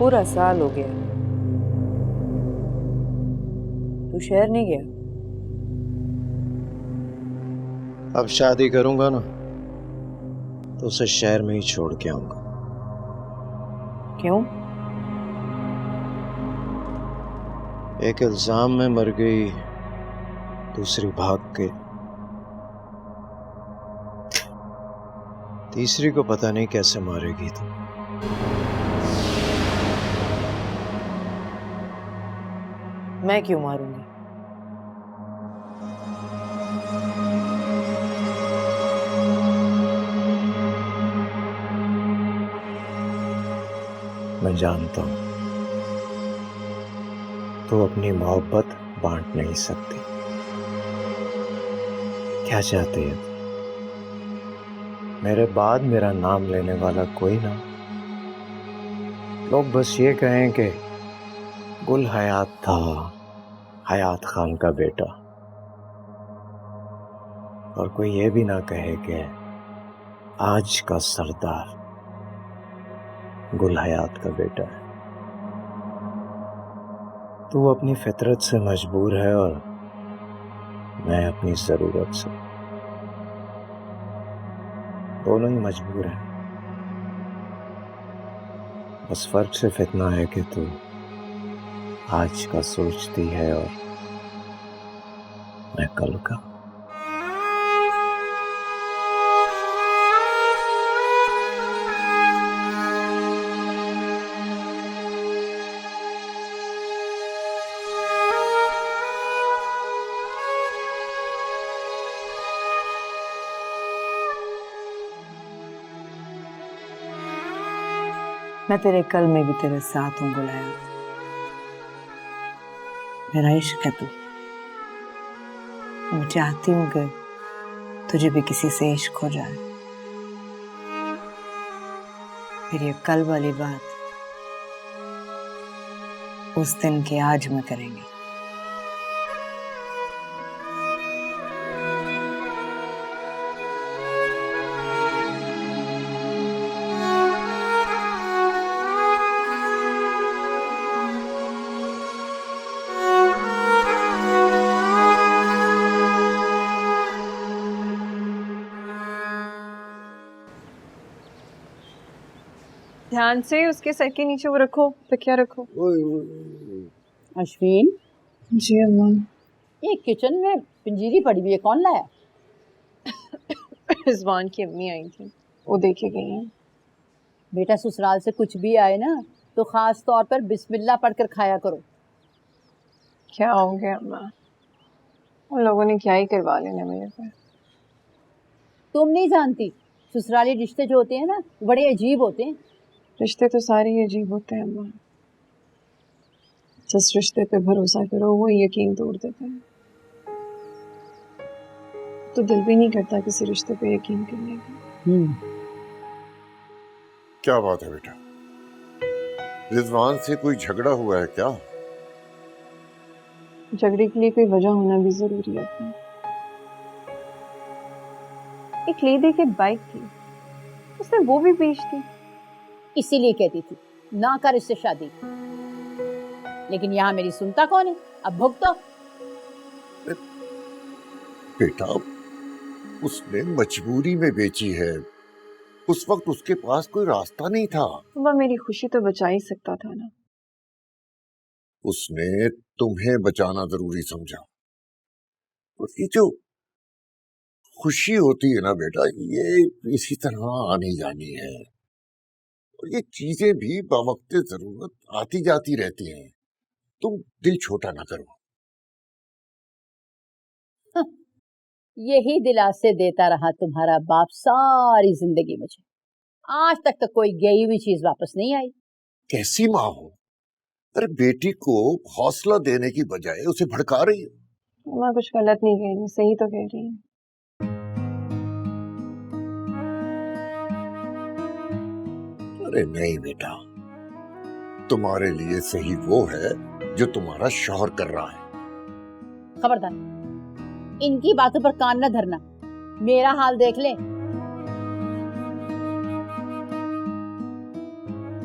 पूरा साल हो गया तू शहर नहीं गया। अब शादी करूंगा ना तो उसे शहर में ही छोड़ के आऊंगा। क्यों? एक इल्जाम में मर गई, दूसरी भाग के, तीसरी को पता नहीं कैसे मारेगी तू। मैं क्यों मारूंगी? मैं जानता हूं तू अपनी मोहब्बत बांट नहीं सकती। क्या चाहती है तू? मेरे बाद मेरा नाम लेने वाला कोई ना, लोग बस ये कहें कि गुल हयात था हयात खान का बेटा, और कोई ये भी ना कहे कि आज का सरदार गुल हयात का बेटा है। तू अपनी फितरत से मजबूर है और मैं अपनी जरूरत से। दोनों ही मजबूर हैं। बस फर्क सिर्फ इतना है कि तू आज का सोचती है और मैं कल का। मैं तेरे कल में भी तेरे साथ हूँ बुलाया। मेरा इश्क है तू। मैं चाहती हूँ कि तुझे भी किसी से इश्क हो जाए। फिर ये कल वाली बात उस दिन के आज में करेंगे। ध्यान से उसके सर के नीचे वो रखो, तकिया रखो। अश्विन जी अम्मा। ये किचन में पिंजीरी पड़ी हुई है, कौन लाया? रिजवान की अम्मी आई थी, वो देखे गई हैं। बेटा ससुराल से कुछ भी आए ना तो खास तौर पर बिस्मिल्लाह पढ़कर खाया करो। क्या हो गया अम्मा? उन लोगों ने क्या ही करवा लेना मेरे पे। तुम नहीं जानती, ससुराली रिश्ते जो होते हैं ना बड़े अजीब होते हैं। रिश्ते तो सारे ही अजीब होते हैं अम्मा। जिस रिश्ते पे भरोसा करो वो यकीन तोड़ देते हैं। तो दिल भी नहीं करता किसी रिश्ते पे यकीन करने का। क्या बात है बेटा, रिजवान से कोई झगड़ा हुआ है क्या? झगड़े के लिए कोई वजह होना भी जरूरी है अपनी। एक लेडी की बाइक थी, उसने वो भी बेच दी। इसीलिए कहती थी ना कर इससे शादी, लेकिन यहाँ मेरी सुनता कौन है? अब भुगतो। बेटा उसने मजबूरी में बेची है, उस वक्त उसके पास कोई रास्ता नहीं था। अम्मा मेरी खुशी तो बचा ही सकता था ना। उसने तुम्हें बचाना जरूरी समझा। तो ये जो खुशी होती है ना बेटा, ये इसी तरह आनी जानी है, और ये चीजें भी बवक्त जरूरत आती जाती रहती हैं। तुम दिल छोटा ना करो। यही दिलासे देता रहा तुम्हारा बाप सारी जिंदगी मुझे। आज तक तो कोई गई हुई चीज वापस नहीं आई। कैसी माँ हो? अरे बेटी को हौसला देने की बजाय उसे भड़का रही हो। मैं कुछ गलत नहीं कह रही, सही तो कह रही हूँ। अरे नहीं बेटा, तुम्हारे लिए सही वो है जो तुम्हारा शौहर कर रहा है। खबरदार, इनकी बातों पर कान न धरना। मेरा हाल देख ले।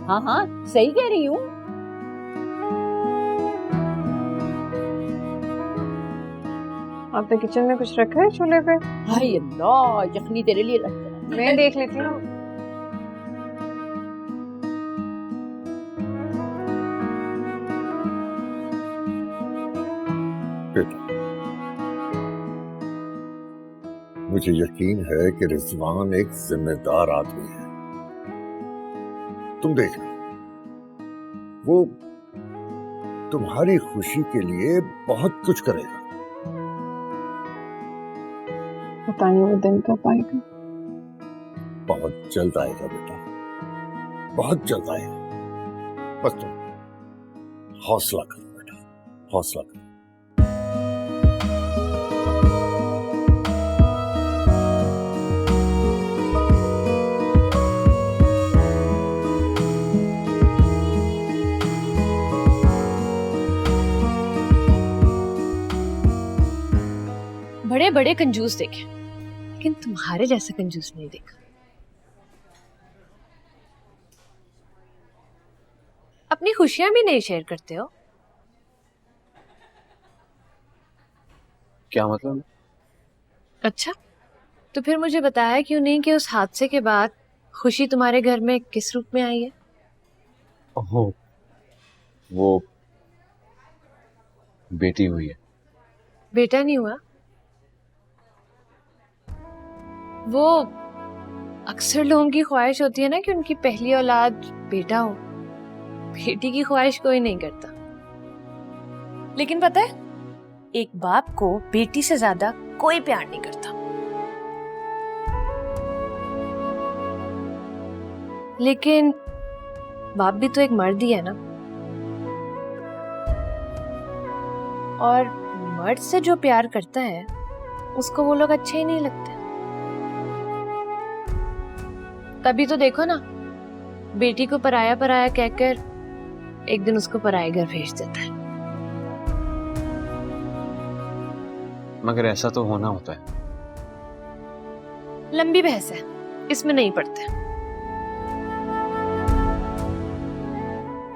हाँ हाँ सही कह रही हूँ। आपने किचन में कुछ रखा है चूल्हे पे? हाय अल्लाह, यखनी तेरे लिए रख दे। मैं देख लेती हूँ। मुझे यकीन है कि रिजवान एक जिम्मेदार आदमी है। तुम देखना, वो तुम्हारी खुशी के लिए बहुत कुछ करेगा। पता नहीं वो दिन कब आएगा। बहुत जल्द आएगा बेटा, बहुत जल्द आएगा। बस तुम हौसला करो बेटा, हौसला करो। बड़े बड़े कंजूस देखे, लेकिन तुम्हारे जैसा कंजूस नहीं देखा। अपनी खुशियां भी नहीं शेयर करते हो। क्या मतलब? अच्छा, तो फिर मुझे बताया क्यों नहीं कि उस हादसे के बाद खुशी तुम्हारे घर में किस रूप में आई है? ओह, वो बेटी हुई है। बेटा नहीं हुआ? वो अक्सर लोगों की ख्वाहिश होती है ना कि उनकी पहली औलाद बेटा हो। बेटी की ख्वाहिश कोई नहीं करता। लेकिन पता है, एक बाप को बेटी से ज्यादा कोई प्यार नहीं करता। लेकिन बाप भी तो एक मर्द ही है ना, और मर्द से जो प्यार करता है उसको वो लोग अच्छे ही नहीं लगते। तभी तो देखो ना, बेटी को पराया पराया कहकर एक दिन उसको पराये घर भेज देता है। मगर ऐसा तो होना होता है। लंबी बहस है, इसमें नहीं पड़ते।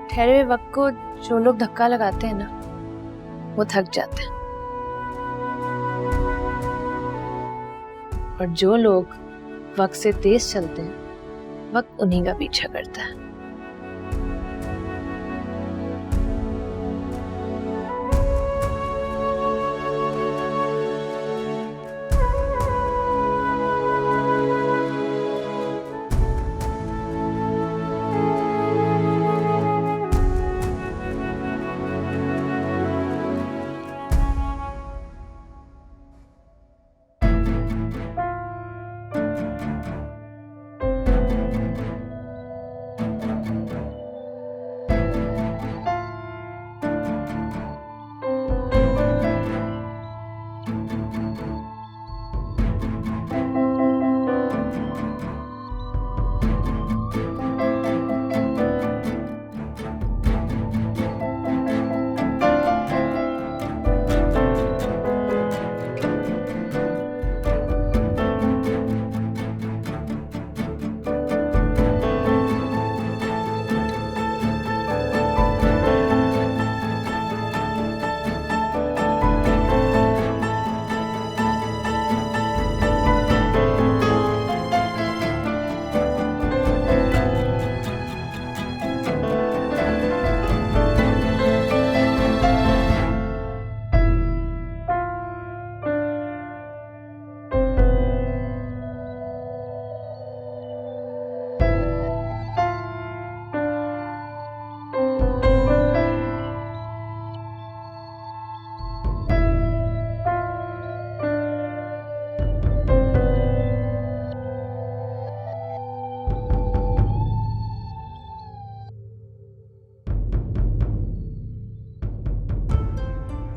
ठहरे हुए वक्त को जो लोग धक्का लगाते हैं ना, वो थक जाते हैं, और जो लोग वक्त से तेज चलते हैं, वक्त उन्हीं का पीछा करता है।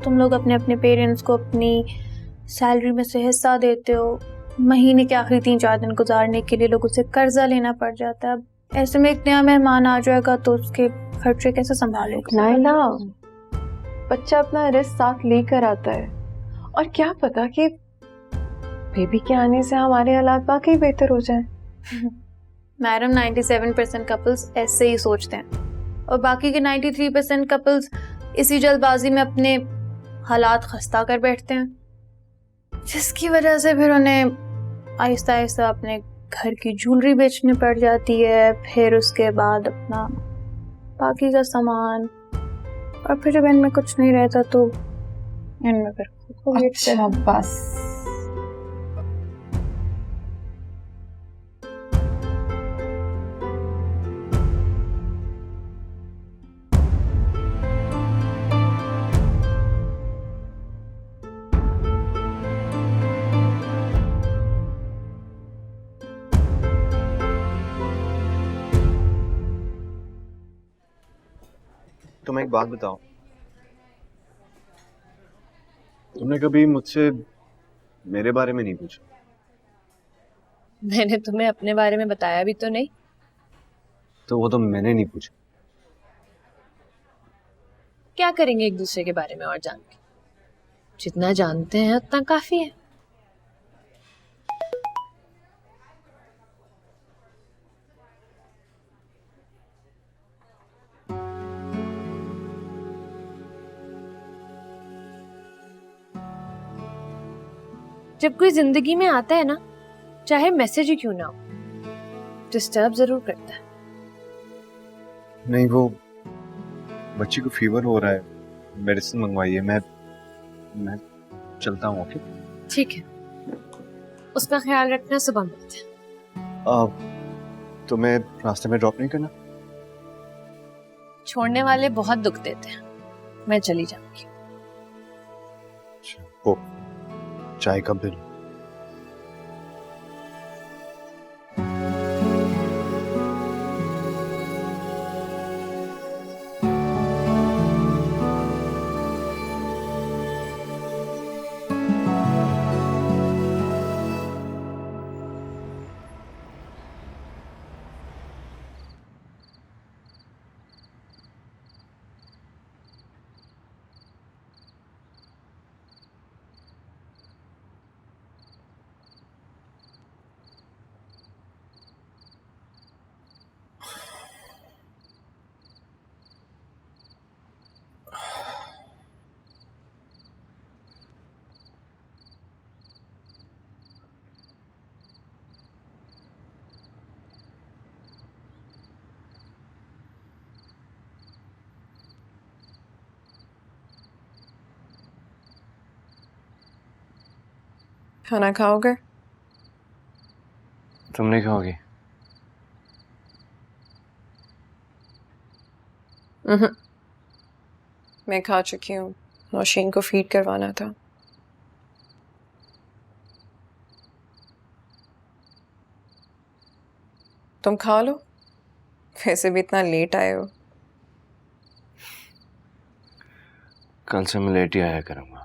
तुम लोग अपने अपने पेरेंट्स को अपनी सैलरी में से हिस्सा देते हो। महीने के आखिरी 3-4 दिन गुजारने के लिए लोगों से कर्जा लेना पड़ जाता है। अब ऐसे में एक नया मेहमान आ जाएगा तो उसके खर्चे कैसे संभालोगे? नाइला, बच्चा अपना रिस्क साथ लेकर आता है, और क्या पता कि बेबी के आने से हमारे हालात वाकई बेहतर हो जाए। मैडम 97% कपल्स ऐसे ही सोचते हैं और बाकी के 93% कपल्स इसी जल्दबाजी में अपने हालात खस्ता कर बैठते हैं, जिसकी वजह से फिर उन्हें आहिस्ता आहिस्ता अपने घर की ज्वेलरी बेचनी पड़ जाती है, फिर उसके बाद अपना बाकी का सामान, और फिर जब इनमें कुछ नहीं रहता तो इनमें फिर खुद को बेचते हैं। अच्छा बस। तुम एक बात बताओ, तुमने कभी मुझसे मेरे बारे में नहीं पूछा? मैंने तुम्हें अपने बारे में बताया भी तो नहीं। तो वो तो मैंने नहीं पूछा। क्या करेंगे एक दूसरे के बारे में और जान के? जितना जानते हैं उतना काफी है। जब कोई जिंदगी में आता है ना, चाहे मैसेज ही क्यों ना हो, डिस्टर्ब जरूर करता है। नहीं, वो बच्ची को फीवर हो रहा है, मेडिसिन मंगवाइए। मैं चलता हूँ। ओके ठीक है, उसका ख्याल रखना। सुबह मिलते हैं। तुम्हें रास्ते में ड्रॉप नहीं करना? छोड़ने वाले बहुत दुख देते हैं। मैं चली जाऊंगी। ओ, चाय का बिल। खाना खाओगे? तुम नहीं खाओगी? मैं खा चुकी हूँ। नौशीन को फीड करवाना था। तुम खा लो, वैसे भी इतना लेट आए हो। कल से मैं लेट ही आया करूंगा।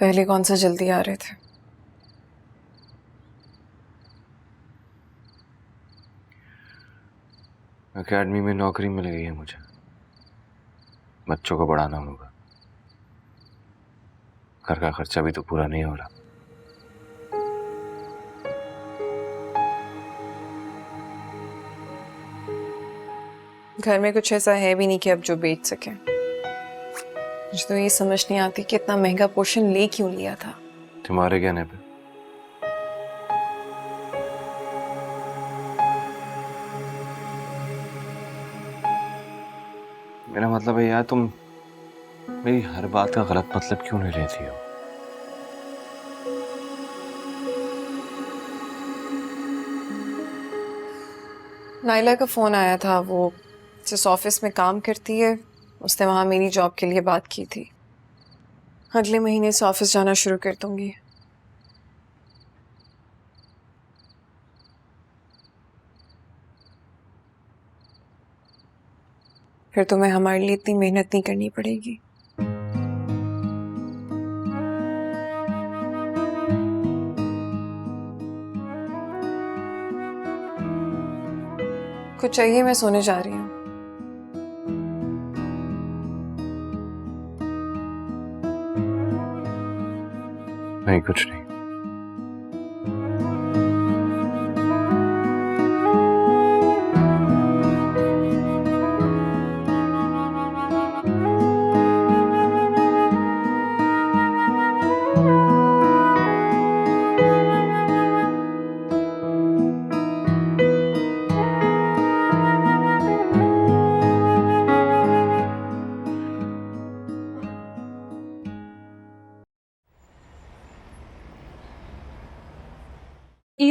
पहले कौन सा जल्दी आ रहे थे? एकेडमी में नौकरी मिल गई है मुझे। बच्चों को पढ़ाना होगा। घर का खर्चा भी तो पूरा नहीं हो रहा। घर में कुछ ऐसा है भी नहीं कि अब जो बेच सके। मुझे तो ये समझ नहीं आती कि इतना महंगा पोर्शन ले क्यों लिया था। तुम्हारे कहने पे। मेरा मतलब है यार, तुम मेरी हर बात का गलत मतलब क्यों नहीं लेती हो? नाइला का फोन आया था। वो जिस ऑफिस में काम करती है, उसने वहां मेरी जॉब के लिए बात की थी। अगले महीने से ऑफिस जाना शुरू कर दूंगी। फिर तुम्हें हमारे लिए इतनी मेहनत नहीं करनी पड़ेगी। कुछ चाहिए? मैं सोने जा रही हूँ। नहीं, कुछ नहीं।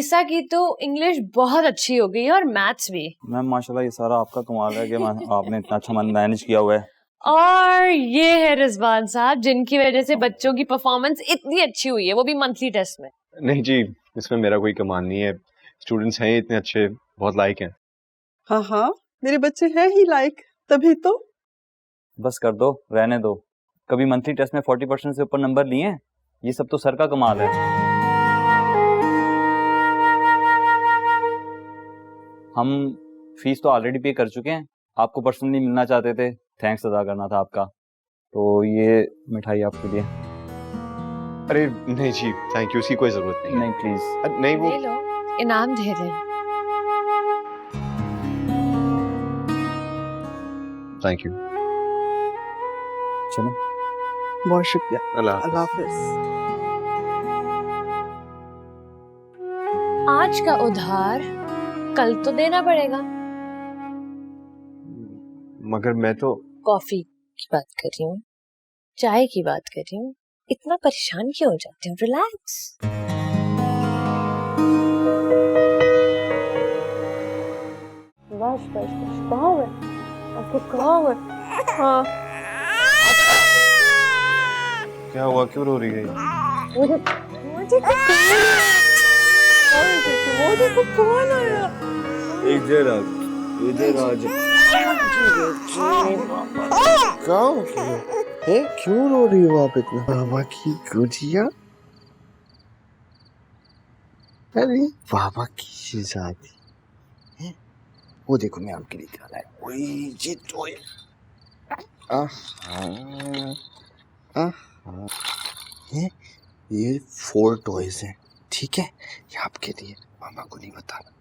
ईसा की तो इंग्लिश बहुत अच्छी हो गई है और मैथ्स भी। मैम माशाल्लाह ये सारा आपका कमाल है कि आपने इतना अच्छा मन मैनेज किया हुआ है। और ये है रिजवान साहब जिनकी वजह से बच्चों की परफॉर्मेंस इतनी अच्छी हुई है, वो भी मंथली टेस्ट में। नहीं जी, इसमें मेरा कोई कमाल नहीं है, स्टूडेंट्स हैं इतने अच्छे, बहुत लायक हैं। हाँ हाँ, मेरे बच्चे हैं ही लायक, तभी तो। बस कर दो, रहने दो। कभी मंथली टेस्ट में 40% से ऊपर नंबर लिए हैं? ये सब तो सर का कमाल है। हम फीस तो ऑलरेडी पे कर चुके हैं, आपको पर्सनली मिलना चाहते थे, थैंक्स अदा करना था आपका, तो ये मिठाई आपके लिए। अरे नहीं जी, थैंक यू, उसकी कोई जरूरत नहीं। नहीं प्लीज। नहीं वो ले लो, इनाम दे रहे हैं। Thank you. चलो, बहुत शुक्रिया। अल्लाह अल्लाह हाफिज। आज का उधार कल तो देना पड़ेगा। मगर मैं तो कॉफी की बात कर रही हूँ, चाय की बात कर रही हूँ, इतना परेशान क्यों हो जाते हो? रिलैक्स। बस बस बस, कहाँ हुए आपको, कहाँ हुए? हाँ, क्या हुआ, क्यों रो रही है? मुझे मुझे कौन आया? इधर आज क्यों रो रही हो आप इतना? बाबा की गुजिया, अरे बाबा की शहजादी है, वो देखो मैं आपके लिए क्या लाया। ओए ये टॉय, है ये 4 टॉयज हैं, ठीक है, ये आपके लिए, मामा को नहीं बताना।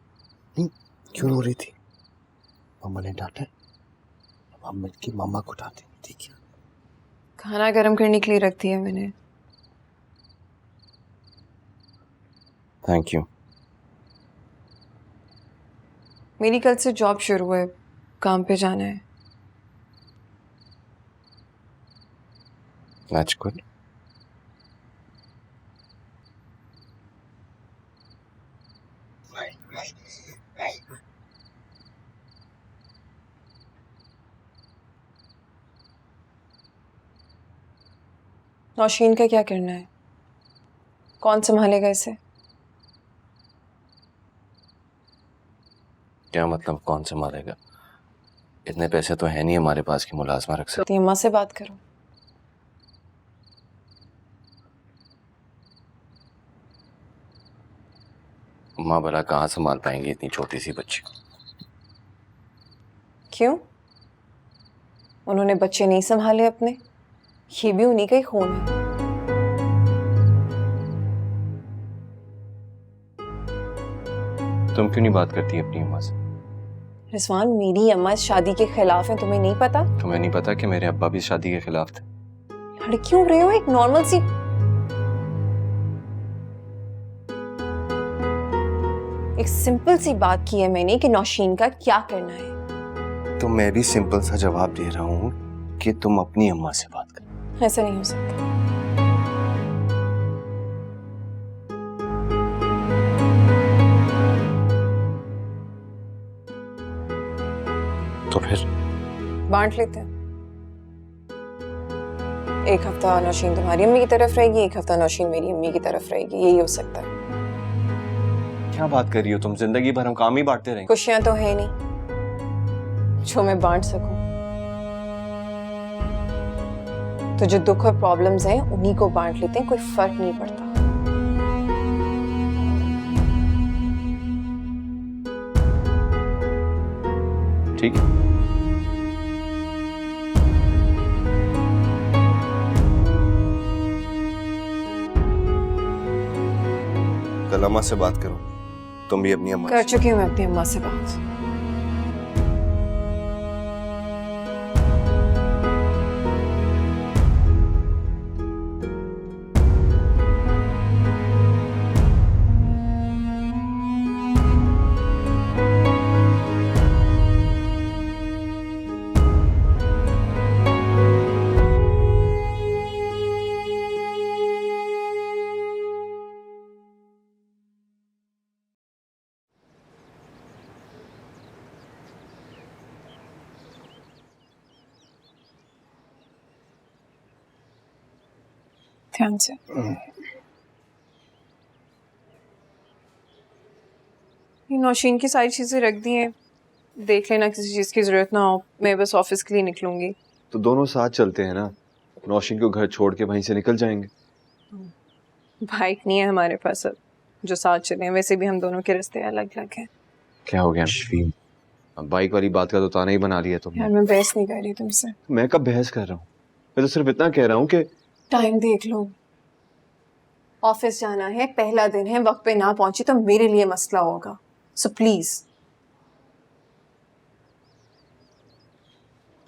नहीं, क्यों रो रही थी? मामा ने डांटा, अब हम मिलके मामा को डांटे, ठीक है? खाना गर्म करने के लिए रख दिया मैंने। Thank you. मेरी कल से जॉब शुरू है, काम पे जाना है। That's good. नौशीन का क्या करना है? कौन संभालेगा इसे? क्या मतलब कौन संभालेगा? इतने पैसे तो है नहीं हमारे पास कि मुलाजमा रख सकते। अम्मा से बात करो। अम्मा भला कहाँ संभाल पाएंगी इतनी छोटी सी बच्ची को? क्यों? उन्होंने बच्चे नहीं संभाले अपने? ये भी उन्हीं का ही खून है। तुम क्यों नहीं बात करती अपनी अम्मा से? रिजवान, मेरी अम्मा इस शादी के खिलाफ है, तुम्हें नहीं पता? तुम्हें नहीं पता कि मेरे अब्बा भी शादी के खिलाफ थे? लड़ क्यों रहे हो? एक नॉर्मल सी एक सिंपल सी बात की है मैंने कि नौशीन का क्या करना है। तो मैं भी सिंपल सा जवाब दे रहा हूँ कि तुम अपनी अम्मा से बात करो। ऐसा नहीं हो सकता। तो फिर बांट लेते हैं। एक हफ्ता नौशीन तुम्हारी अम्मी की तरफ रहेगी, एक हफ्ता नौशीन मेरी अम्मी की तरफ रहेगी, यही हो सकता है। क्या बात कर रही हो तुम? जिंदगी भर हम काम ही बांटते रहेंगे? खुशियां तो है नहीं जो मैं बांट सकूं। तो जो दुख और प्रॉब्लम्स हैं उन्हीं को बांट लेते हैं, कोई फर्क नहीं पड़ता। ठीक है। कल अम्मा से बात करो, तुम भी अपनी अम्मा कर चुकी हूँ मैं अपनी अम्मा से बात। ध्यान से। ये नौशीन की सारी चीजें रख दी हैं, देख लेना किसी चीज की जरूरत ना हो, मैं बस ऑफिस के लिए निकलूंगी। तो दोनों साथ चलते हैं ना, नौशीन को घर छोड़ के वहीं से निकल जाएंगे। बाइक नहीं है हमारे पास अब जो साथ चले, वैसे भी हम दोनों के रास्ते अलग अलग हैं। क्या हो गया? अब बाइक वाली बात का तो ताना ही बना लिया तुमने। यार मैं बहस नहीं कर रही तुमसे। मैं कब बहस कर रहा हूँ? मैं तो सिर्फ इतना कह रहा हूँ कि टाइम देख लो, ऑफिस जाना है, पहला दिन है, वक्त पे ना पहुंची तो मेरे लिए मसला होगा, सो प्लीज।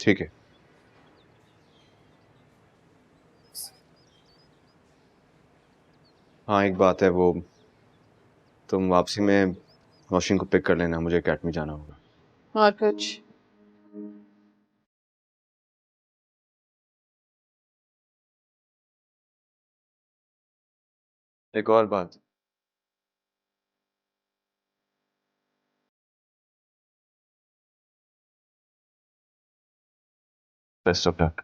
ठीक है। हाँ एक बात है, वो तुम वापसी में नौशीन को पिक कर लेना, मुझे अकेडमी जाना होगा। और कुछ? एक और बात, बेस्ट ऑफ लक।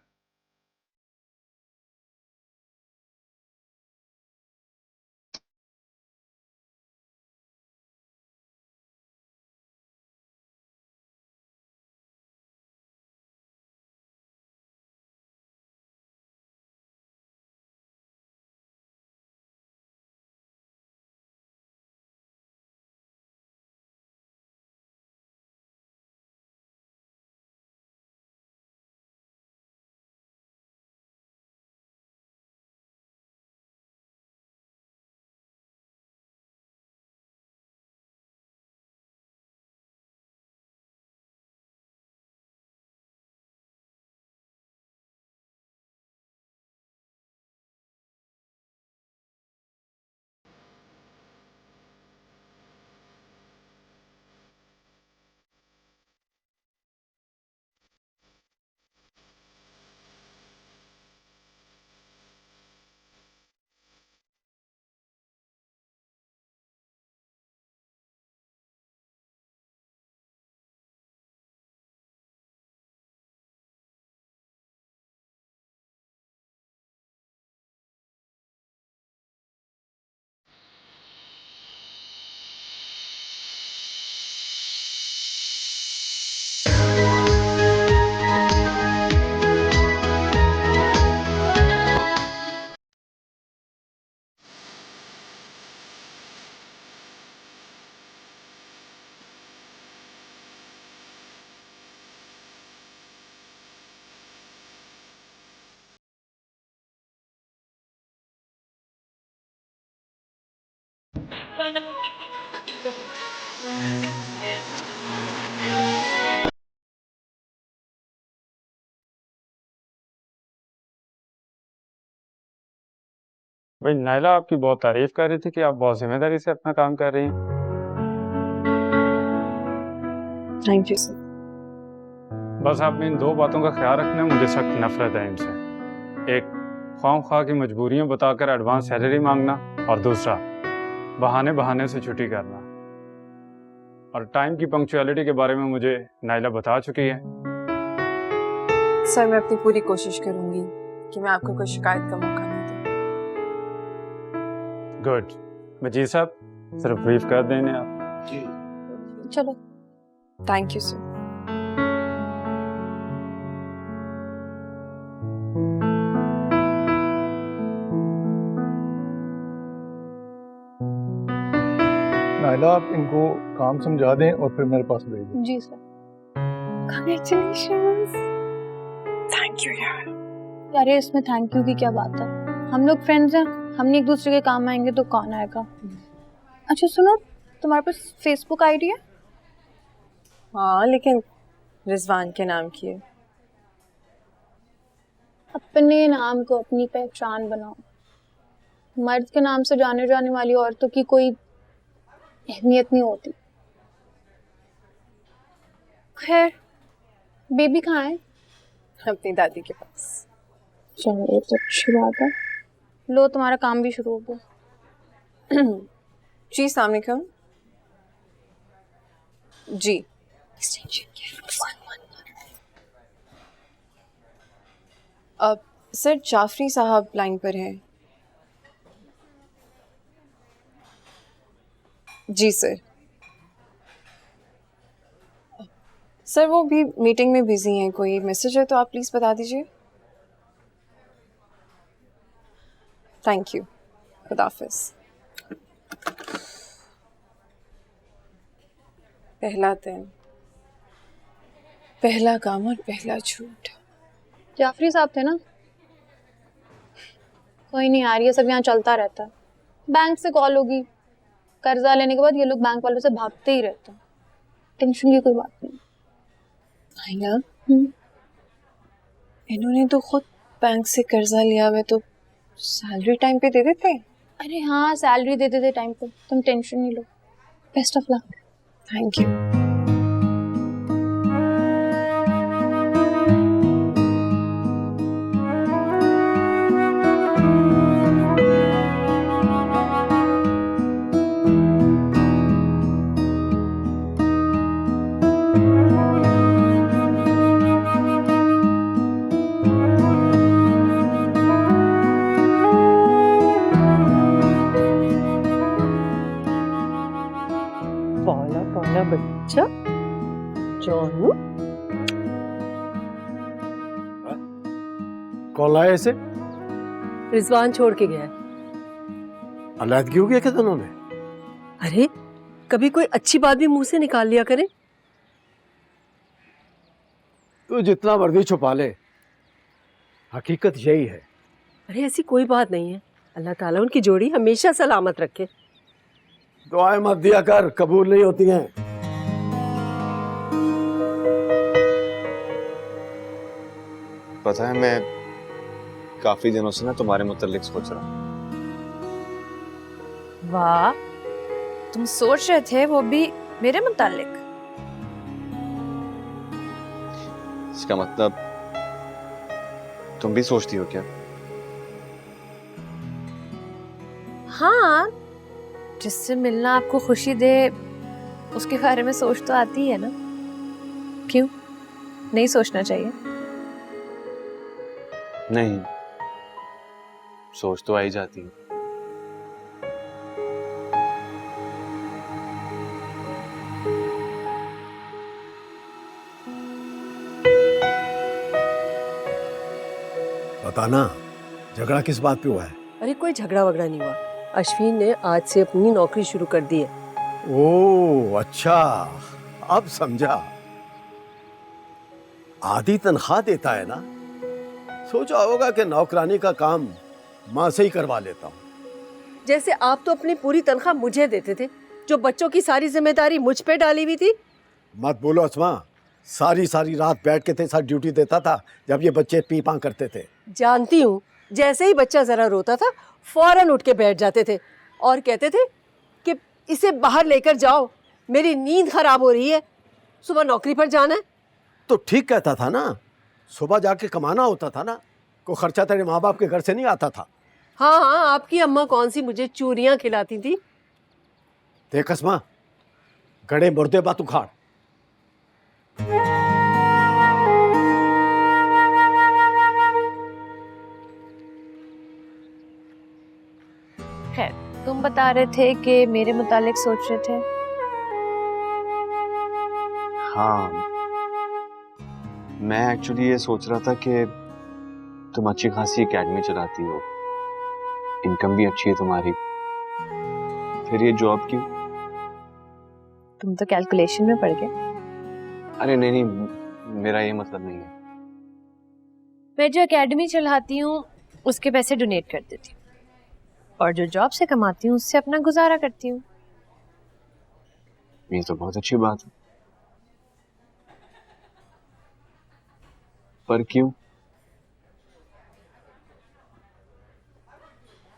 भाई नाइला आपकी बहुत तारीफ कर रही थी कि आप बहुत जिम्मेदारी से अपना काम कर रही हैं। Thank you sir. बस आप इन दो बातों का ख्याल रखना, मुझे सख्त नफरत है इनसे। एक, ख्वाह की मजबूरियां बताकर एडवांस सैलरी मांगना, और दूसरा, बहाने बहाने से छुट्टी करना। और टाइम की पंक्चुअलिटी के बारे में मुझे नाइला बता चुकी है। सर मैं अपनी पूरी कोशिश करूंगी कि मैं आपको कोई शिकायत का मौका नहीं दूं। गुड। मजीद साहब सिर्फ ब्रीफ कर देने आप। चलो, थैंक यू सर। नाइला आप इनको काम समझा दें और फिर मेरे पास भेज दें। जी सर। कांग्रेचुलेशंस। थैंक यू यार। यार इसमें थैंक यू की क्या बात है, हम लोग फ्रेंड्स हैं, हम एक दूसरे के काम आएंगे तो कौन आएगा। अच्छा सुनो, तुम्हारे पास फेसबुक आईडी है? हाँ लेकिन रिजवान के नाम की है। अपने नाम को अपनी पहचान बनाओ, मर्द के नाम से जाने जाने वाली औरतों की कोई अहमियत नहीं होती। खैर बेबी कहाँ है? अपनी दादी के पास। चलो ये तो अच्छी बात है। लो तुम्हारा काम भी शुरू हो गया। जी अस्सलाम वालेकुम। जी अब सर जाफरी साहब लाइन पर हैं, जी सर। सर वो भी मीटिंग में बिजी हैं, कोई मैसेज है तो आप प्लीज़ बता दीजिए। थैंक यू, खुदा हाफिज़। पहला दिन, पहला काम और पहला झूठ। जाफरी साहब थे ना? कोई नहीं यार, ये सब यहाँ चलता रहता है। बैंक से कॉल होगी, कर्जा लेने के बाद ये लोग बैंक वालों से भागते ही रहते हैं। टेंशन की कोई बात नहीं। नाइला, इन्होंने तो खुद बैंक से कर्जा लिया हुआ, तो सैलरी टाइम पे दे देते। अरे हाँ, सैलरी दे देते टाइम पे, तुम टेंशन नहीं लो। Best of luck. Thank you. पाला पाला बच्चा जानू। कॉल आया इसे? रिजवान छोड़ के गया। अलहदगी हो गया क्या दोनों में? अरे कभी कोई अच्छी बात भी मुंह से निकाल लिया करे। तू जितना मर्जी छुपा ले, हकीकत यही है। अरे ऐसी कोई बात नहीं है। अल्लाह ताला उनकी जोड़ी हमेशा सलामत रखे। दुआएं मत दिया कर, कबूल नहीं होती हैं। पता है, मैं काफी दिनों से ना तुम्हारे मुतालिक सोच रहा हूँ। वाह, तुम सोच रहे थे वो भी मेरे मुतालिक? इसका मतलब तुम भी सोचती हो क्या? हाँ, जिससे मिलना आपको खुशी दे उसके बारे में सोच तो आती है ना। क्यों नहीं सोचना चाहिए? नहीं, सोच तो आ ही जाती है। बताना, झगड़ा किस बात पे हुआ है? अरे कोई झगड़ा वगड़ा नहीं हुआ। अश्विन ने आज से अपनी नौकरी शुरू कर दी है। ओह अच्छा, अब समझा। आधी तनख्वाह देता है ना, सोचा होगा कि नौकरानी का काम माँ से ही करवा लेता हूँ। जैसे आप तो अपनी पूरी तनख्वाह मुझे देते थे, जो बच्चों की सारी जिम्मेदारी मुझ पे डाली हुई थी। मत बोलो अस्मा, सारी सारी रात बैठ के थे साथ ड्यूटी देता था जब ये बच्चे पी पां करते थे। जानती हूँ, जैसे ही बच्चा जरा रोता था फौरन उठ के बैठ जाते थे और कहते थे कि इसे बाहर लेकर जाओ, मेरी नींद खराब हो रही है, सुबह नौकरी पर जाना है। तो ठीक कहता था ना, सुबह जाके कमाना होता था ना, कोई खर्चा तेरे माँ बाप के घर से नहीं आता था। हाँ हाँ, आपकी अम्मा कौन सी मुझे चूरियां खिलाती थी। देख अस्मा, गड़े मुर्दे बात उखाड़। खैर, तुम बता रहे थे कि मेरे मुतालिक सोच रहे थे। हाँ, मैं एक्चुअली ये सोच रहा था कि तुम अच्छी खासी एकेडमी चलाती हो, इनकम भी अच्छी है तुम्हारी, फिर ये जॉब क्यों? तुम तो कैलकुलेशन में पड़ गए। अरे नहीं नहीं, मेरा ये मतलब नहीं है। मैं जो एकेडमी चलाती हूँ उसके पैसे डोनेट कर देती हूँ, और जो जॉब से कमाती हूँ उससे अपना गुजारा करती हूँ। ये तो बहुत अच्छी बात है, पर क्यों?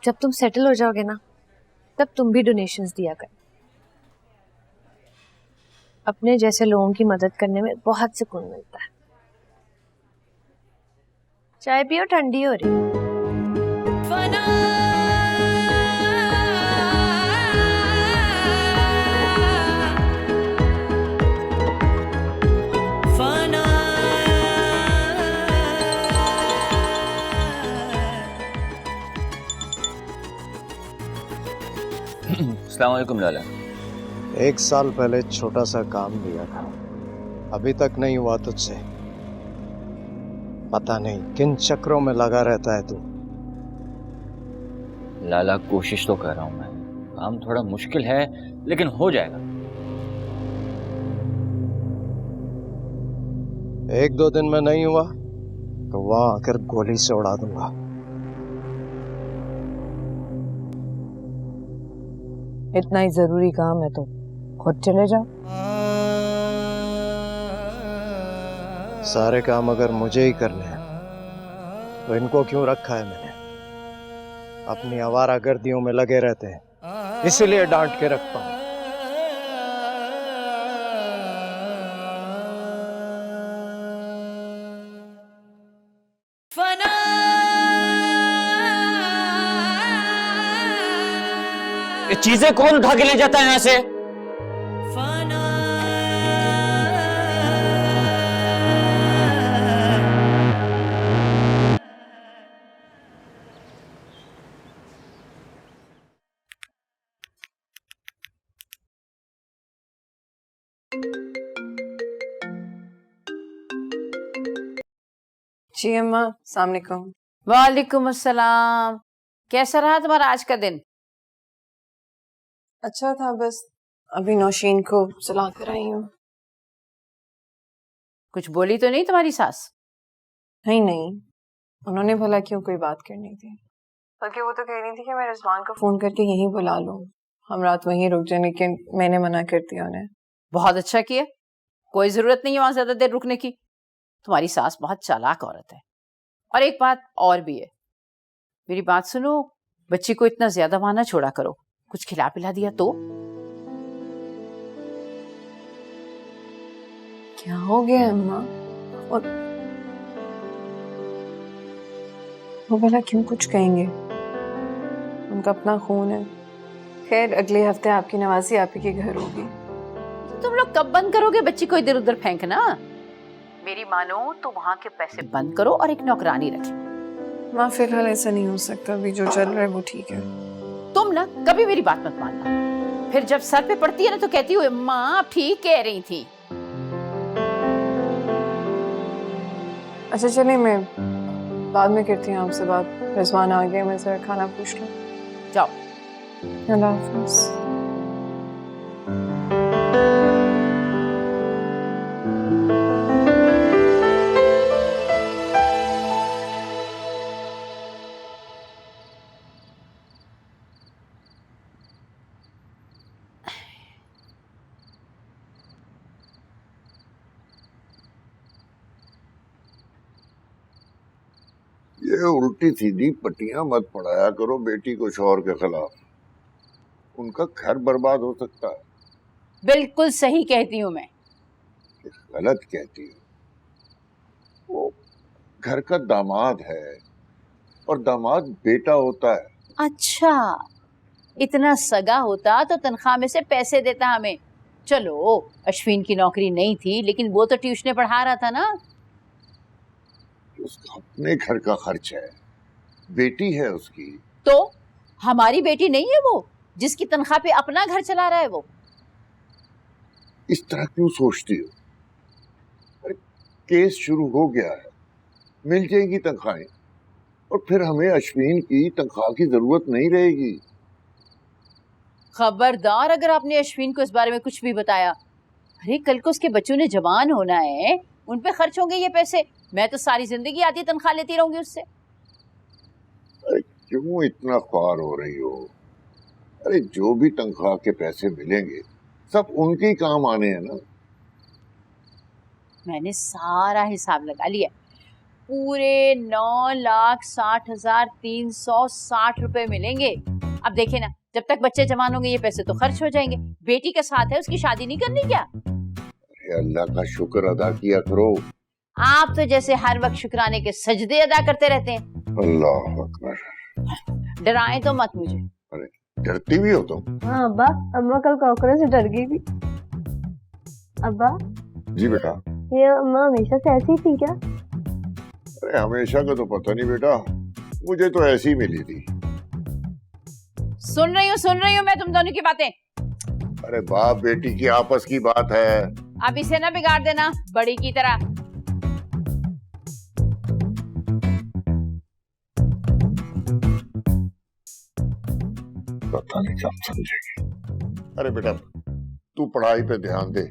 जब तुम सेटल हो जाओगे ना, तब तुम भी डोनेशंस दिया कर। अपने जैसे लोगों की मदद करने में बहुत सुकून मिलता है। चाय पियो, ठंडी हो रही है। अस्सलाम वालेकुम लाला। 1 साल पहले छोटा सा काम दिया था, अभी तक नहीं हुआ तुझसे। पता नहीं किन चक्रों में लगा रहता है तू। लाला कोशिश तो कर रहा हूं मैं, काम थोड़ा मुश्किल है लेकिन हो जाएगा। 1-2 दिन में नहीं हुआ तो वहां आकर गोली से उड़ा दूंगा। इतना ही जरूरी काम है तो खुद चले जाओ। सारे काम अगर मुझे ही करने हैं तो इनको क्यों रखा है मैंने? अपनी आवारागर्दियों में लगे रहते हैं, इसीलिए डांट के रखता हूं। ये चीजें कौन उठा के ले जाता है यहां से? जी अम्मा, अस्सलाम वालेकुम। वालेकुम अस्सलाम। कैसा रहा तुम्हारा आज का दिन? अच्छा था, बस अभी नौशीन को सुला कर आई हूँ। कुछ बोली तो नहीं तुम्हारी सास? नहीं नहीं, उन्होंने भला क्यों कोई बात करनी थी, बल्कि वो तो कह रही थी कि मैं रिजवान को फोन करके यहीं बुला लूँ, हम रात वहीं रुक जाए, लेकिन मैंने मना कर दिया उन्हें। बहुत अच्छा किया, कोई जरूरत नहीं है वहां ज्यादा देर रुकने की। तुम्हारी सास बहुत चालाक औरत है। और एक बात और भी है, मेरी बात सुनो, बच्ची को इतना ज्यादा वहां ना छोड़ा करो, कुछ खिला पिला दिया तो। क्या हो गया अम्मा? और वो भला क्यों कुछ कहेंगे, उनका अपना खून है। खैर अगले हफ्ते आपकी नवाजी आप ही के घर होगी। तो तुम लोग कब बंद करोगे बच्ची को इधर उधर फेंकना? मेरी मानो तो वहां के पैसे बंद करो और एक नौकरानी रखे। माँ फिलहाल ऐसा नहीं हो सकता, अभी जो चल रहा है वो ठीक है। तुम ना कभी मेरी बात मत मानना, फिर जब सर पे पड़ती है ना तो कहती हो माँ आप ठीक कह रही थी। अच्छा चलिए, मैं बाद में करती हूँ आपसे बात। रिजवान आ गया, मैं जरा खाना पूछ लूँ। जाओ। अल्लाह हाफ़िज़। ये उल्टी सीधी पट्टियां मत पढ़ाया करो बेटी को शौहर के खिलाफ, उनका घर बर्बाद हो सकता है। बिल्कुल सही कहती हूँ मैं। गलत कहती हूँ, वो घर का दामाद है और दामाद बेटा होता है। अच्छा, इतना सगा होता तो तनख्वाह में से पैसे देता हमें। चलो अश्विन की नौकरी नहीं थी, लेकिन वो तो ट्यूशन पढ़ा रहा था ना। उसका अपने घर का खर्च है, बेटी है उसकी। तो हमारी बेटी नहीं है वो, जिसकी तनख्वाह पे अपना घर चला रहा है वो? इस तरह क्यों सोचती हो? अरे केस शुरू हो गया है, मिल जाएगी तनख्वाहें और फिर हमें अश्विन की तनख्वाह की जरूरत नहीं रहेगी। खबरदार अगर आपने अश्विन को इस बारे में कुछ भी बताया। अरे कल को उसके बच्चों ने जवान होना है, उन पे खर्च होंगे ये पैसे। मैं तो सारी जिंदगी आधी तनख्वाह लेती रहूंगी उससे। अरे क्यों इतना ख्वार हो रही हो? अरे जो भी तनख्वाह के पैसे मिलेंगे सब उनके काम आने हैं ना। मैंने सारा हिसाब लगा लिया, पूरे 9,60,360 रुपए मिलेंगे। अब देखे ना, जब तक बच्चे जवान होंगे ये पैसे तो खर्च हो जाएंगे। बेटी के साथ है, उसकी शादी नहीं करनी क्या? अरे अल्लाह का शुक्र अदा किया करो। आप तो जैसे हर वक्त शुक्राने के सजदे अदा करते रहते हैं। अल्लाह अकबर। डराएं तो मत मुझे। अरे डरती भी हो तुम? हाँ अब्बा, अम्मा कल कॉकरोच से डर गई थी। अब्बा जी बेटा। ये अम्मा हमेशा से ऐसी थी क्या? अरे हमेशा का तो पता नहीं बेटा, मुझे तो ऐसी मिली थी। सुन रही हूँ मैं तुम दोनों की बातें। अरे बाप बेटी की आपस की बात है। अब इसे ना बिगाड़ देना बड़ी की तरह। पता नहीं कब समझेगी। अरे बेटा तू पढ़ाई पे ध्यान दे,